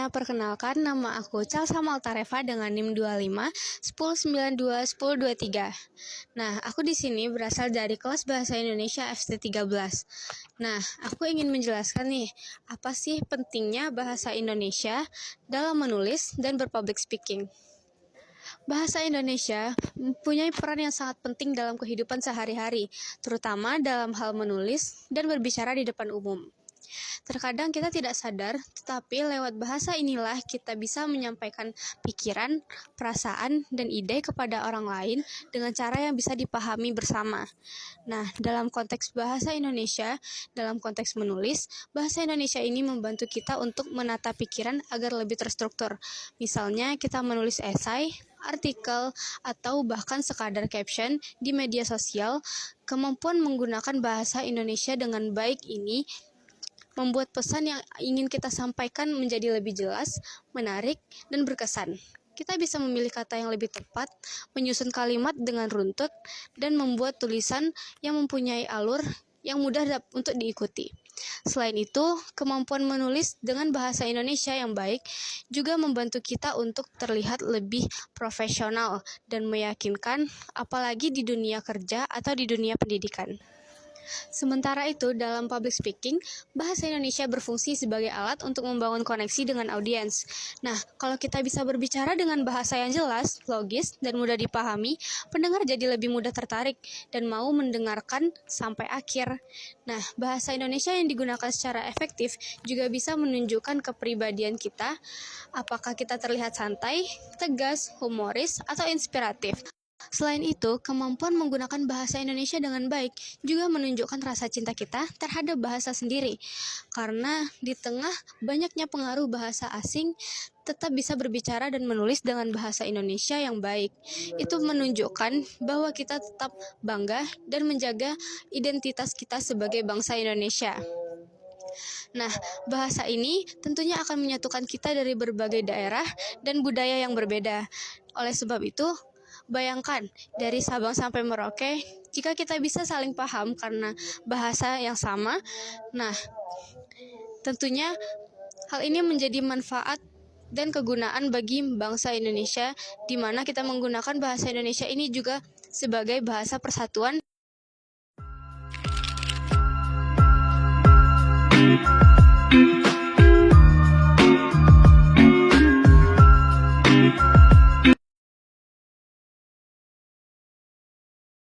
perkenalkan nama aku Chelsea Maltareva dengan NIM 25 1092 1023. Nah, aku di sini berasal dari kelas Bahasa Indonesia FT13. Nah, aku ingin menjelaskan nih, apa sih pentingnya bahasa Indonesia dalam menulis dan berpublic speaking. Bahasa Indonesia mempunyai peran yang sangat penting dalam kehidupan sehari-hari, terutama dalam hal menulis dan berbicara di depan umum. Terkadang kita tidak sadar, tetapi lewat bahasa inilah kita bisa menyampaikan pikiran, perasaan, dan ide kepada orang lain dengan cara yang bisa dipahami bersama. Nah, dalam konteks bahasa Indonesia, dalam konteks menulis, bahasa Indonesia ini membantu kita untuk menata pikiran agar lebih terstruktur. Misalnya, kita menulis esai, artikel, atau bahkan sekadar caption di media sosial. Kemampuan menggunakan bahasa Indonesia dengan baik ini membuat pesan yang ingin kita sampaikan menjadi lebih jelas, menarik, dan berkesan. Kita bisa memilih kata yang lebih tepat, menyusun kalimat dengan runtut, dan membuat tulisan yang mempunyai alur yang mudah untuk diikuti. Selain itu, kemampuan menulis dengan bahasa Indonesia yang baik juga membantu kita untuk terlihat lebih profesional dan meyakinkan, apalagi di dunia kerja atau di dunia pendidikan. Sementara itu, dalam public speaking, bahasa Indonesia berfungsi sebagai alat untuk membangun koneksi dengan audiens. Nah, kalau kita bisa berbicara dengan bahasa yang jelas, logis, dan mudah dipahami, pendengar jadi lebih mudah tertarik dan mau mendengarkan sampai akhir. Nah, bahasa Indonesia yang digunakan secara efektif juga bisa menunjukkan kepribadian kita, apakah kita terlihat santai, tegas, humoris, atau inspiratif. Selain itu, kemampuan menggunakan bahasa Indonesia dengan baik juga menunjukkan rasa cinta kita terhadap bahasa sendiri. Karena di tengah banyaknya pengaruh bahasa asing, tetap bisa berbicara dan menulis dengan bahasa Indonesia yang baik. Itu menunjukkan bahwa kita tetap bangga dan menjaga identitas kita sebagai bangsa Indonesia. Nah, bahasa ini tentunya akan menyatukan kita dari berbagai daerah dan budaya yang berbeda. Oleh sebab itu, bayangkan, dari Sabang sampai Merauke, jika kita bisa saling paham karena bahasa yang sama, nah, tentunya hal ini menjadi manfaat dan kegunaan bagi bangsa Indonesia, di mana kita menggunakan bahasa Indonesia ini juga sebagai bahasa persatuan